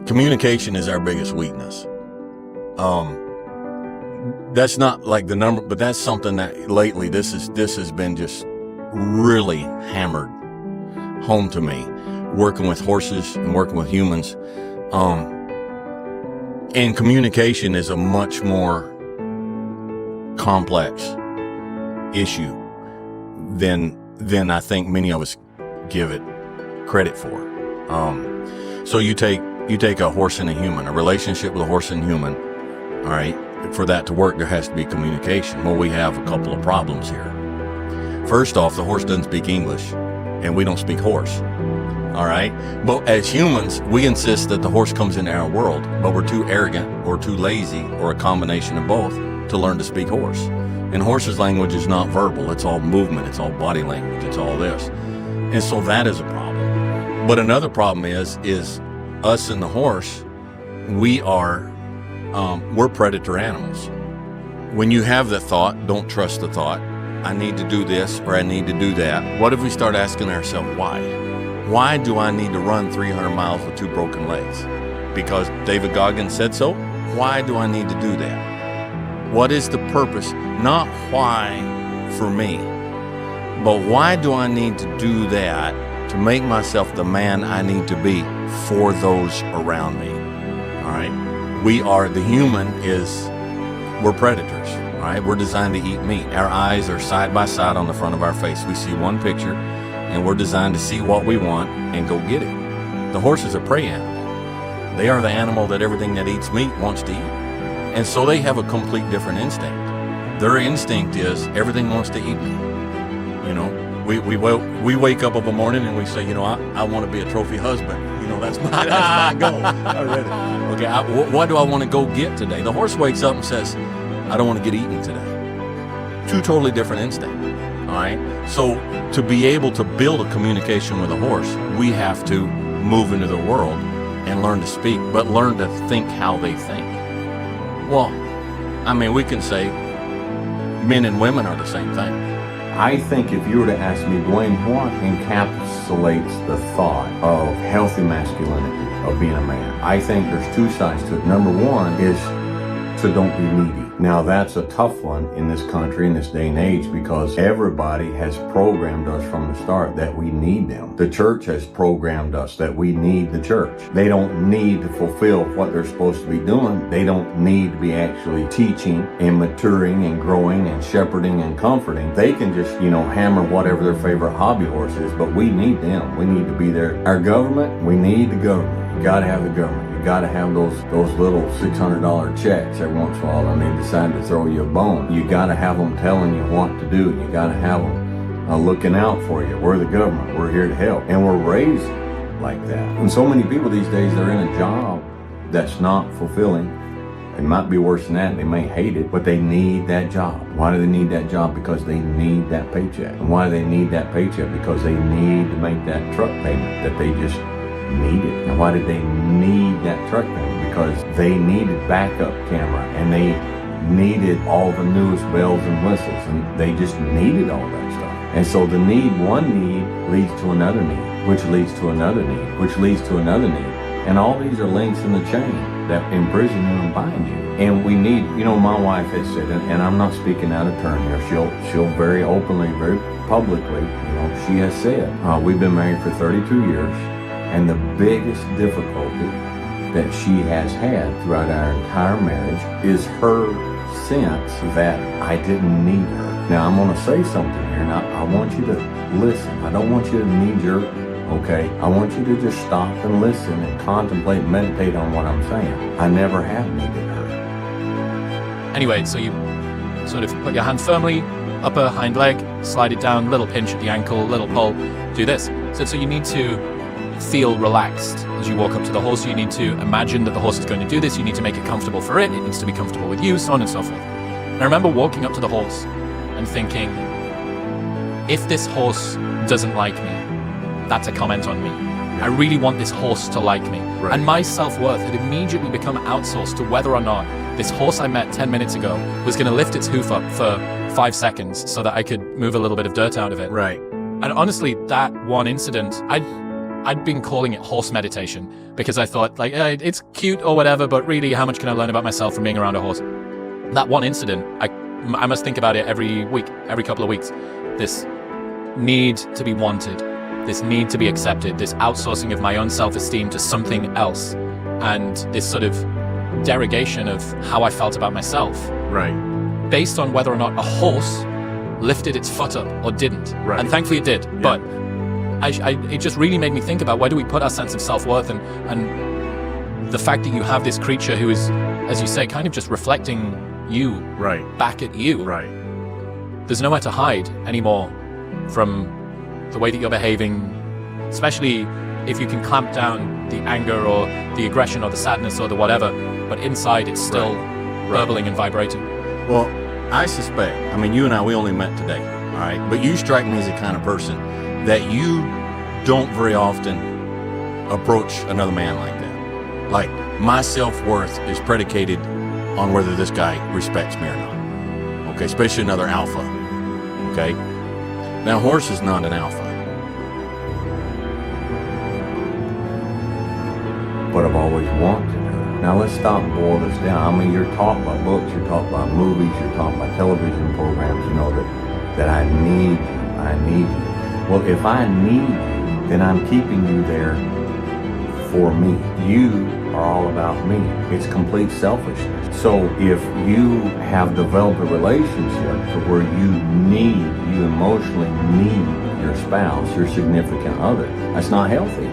Communication is our biggest weakness. That's not like the number, but that's something that lately this has been just really hammered home to me, working with horses and working with humans. And communication is a much more complex issue than I think many of us give it credit for. So you take a horse and a human, a relationship with a horse and human, all right? For that to work, there has to be communication. Well, we have a couple of problems here. First off, the horse doesn't speak English, and we don't speak horse, all right? But as humans, we insist that the horse comes into our world, but we're too arrogant or too lazy or a combination of both to learn to speak horse. And horse's language is not verbal. It's all movement. It's all body language. It's all this. And so that is a problem. But another problem is us and the horse, we're predator animals. When you have the thought, don't trust the thought, I need to do this or I need to do that. What if we start asking ourselves, why? Why do I need to run 300 miles with 2 broken legs? Because David Goggins said so? Why do I need to do that? What is the purpose? Not why for me, but why do I need to do that to make myself the man I need to be for those around me? All right. We're predators, all right? We're designed to eat meat. Our eyes are side by side on the front of our face. We see one picture, and we're designed to see what we want and go get it. The horse is a prey animal. They are the animal that everything that eats meat wants to eat. And so they have a complete different instinct. Their instinct is everything wants to eat me. You know, we wake up of a morning and we say, you know, I want to be a trophy husband. You know, that's my goal. Already. Okay, what do I want to go get today? The horse wakes up and says, I don't want to get eaten today. 2 totally different instincts. All right. So to be able to build a communication with a horse, we have to move into the world and learn to speak, but learn to think how they think. Well, I mean, we can say men and women are the same thing. I think if you were to ask me, Dwayne, what encapsulates the thought of healthy masculinity, of being a man? I think there's 2 sides to it. Number 1 is to don't be needy. Now that's a tough one in this country, in this day and age, because everybody has programmed us from the start that we need them. The church has programmed us that we need the church. They don't need to fulfill what they're supposed to be doing. They don't need to be actually teaching and maturing and growing and shepherding and comforting. They can just, hammer whatever their favorite hobby horse is, but we need them. We need to be there. Our government, we need the government. You gotta have the government. You gotta have those little $600 checks every once in a while and they decide to throw you a bone. You gotta have them telling you what to do. You gotta have them looking out for you. We're the government. We're here to help. And we're raised like that. And so many people these days, they're in a job that's not fulfilling. It might be worse than that. They may hate it, but they need that job. Why do they need that job? Because they need that paycheck. And why do they need that paycheck? Because they need to make that truck payment that they just needed. And why did they need that truck payment? Because they needed backup camera and they needed all the newest bells and whistles, and they just needed all that stuff. And so one need leads to another need, which leads to another need, which leads to another need. And all these are links in the chain that imprison you and bind you. And we need, my wife has said, and I'm not speaking out of turn here, she'll very openly, very publicly, she has said, we've been married for 32 years, and the biggest difficulty that she has had throughout our entire marriage is her sense that I didn't need her. Now, I'm going to say something here, and I want you to listen. I don't want you to knee-jerk, okay? I want you to just stop and listen and contemplate and meditate on what I'm saying. I never have needed her. Anyway, so you sort of put your hand firmly, upper hind leg, slide it down, little pinch at the ankle, little pull, do this. So you need to feel relaxed as you walk up to the horse. You need to imagine that the horse is going to do this. You need to make it comfortable for it. It needs to be comfortable with you, so on and so forth. And I remember walking up to the horse and thinking, if this horse doesn't like me, that's a comment on me. I really want this horse to like me. Right. And my self-worth had immediately become outsourced to whether or not this horse I met 10 minutes ago was going to lift its hoof up for 5 seconds so that I could move a little bit of dirt out of it. Right. And honestly, that one incident, I'd been calling it horse meditation because I thought, like, it's cute or whatever, but really, how much can I learn about myself from being around a horse? That one incident, I must think about it every week, every couple of weeks. This need to be wanted, this need to be accepted, this outsourcing of my own self-esteem to something else, and this sort of derogation of how I felt about myself. Right. Based on whether or not a horse lifted its foot up or didn't. Right. And thankfully it did. Yeah. But it just really made me think about, where do we put our sense of self-worth, and the fact that you have this creature who is, as you say, kind of just reflecting you Right. back at you. Right. There's nowhere to hide anymore from the way that you're behaving, especially if you can clamp down the anger or the aggression or the sadness or the whatever, but inside it's still burbling and vibrating. Well, I suspect, I mean, you and I, we only met today, all right? But you strike me as the kind of person that you don't very often approach another man like that. Like, my self-worth is predicated on whether this guy respects me or not. Okay, especially another alpha. Okay? Now, horse is not an alpha. But I've always wanted her. Now let's stop and boil this down. I mean, you're taught by books, you're taught by movies, you're taught by television programs, you know, that I need you, I need you. Well, if I need you, then I'm keeping you there for me. You are all about me. It's complete selfishness. So if you have developed a relationship to where you emotionally need your spouse, your significant other, that's not healthy.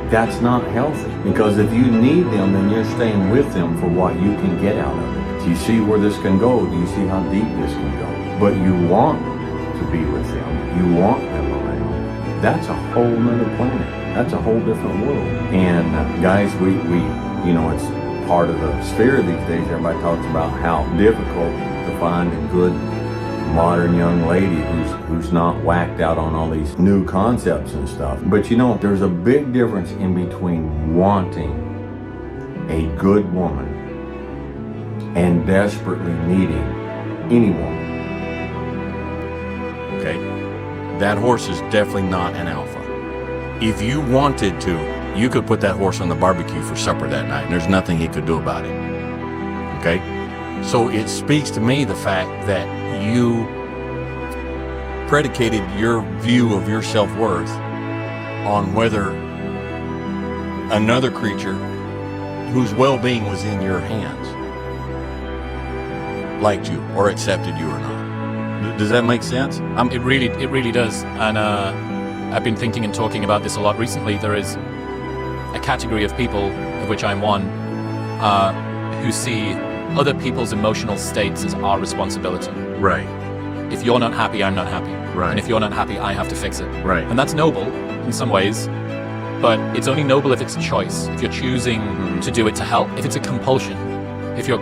That's not healthy. Because if you need them, then you're staying with them for what you can get out of it. Do you see where this can go? Do you see how deep this can go? But you want to be with them. You want them around. That's a whole nother planet. That's a whole different world. And guys, we you know, it's part of the sphere these days. Everybody talks about how difficult to find a good modern young lady who's not whacked out on all these new concepts and stuff. But you know, there's a big difference in between wanting a good woman and desperately needing any woman. Okay? That horse is definitely not an alpha. If you wanted to, you could put that horse on the barbecue for supper that night, and there's nothing he could do about it. Okay? So it speaks to me the fact that you predicated your view of your self-worth on whether another creature whose well-being was in your hands liked you or accepted you or not. Does that make sense? It really does. And I've been thinking and talking about this a lot recently. There is a category of people, of which I'm one, who see other people's emotional states as our responsibility. Right. If you're not happy, I'm not happy. Right. And if you're not happy, I have to fix it. Right. And that's noble in some ways, but it's only noble if it's a choice. If you're choosing to do it to help, if it's a compulsion, if you're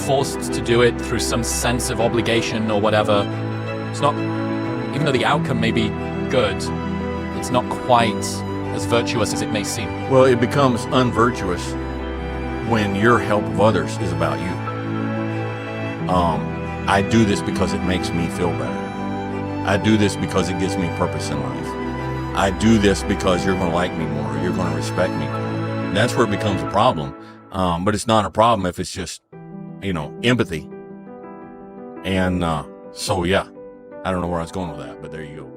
forced to do it through some sense of obligation or whatever, it's not, even though the outcome may be good, it's not quite as virtuous as it may seem. Well, it becomes unvirtuous when your help of others is about you. I do this because it makes me feel better. I do this because it gives me purpose in life. I do this because you're going to like me more, or you're going to respect me more. That's where it becomes a problem. But it's not a problem if it's just, empathy. And so, yeah, I don't know where I was going with that, but there you go.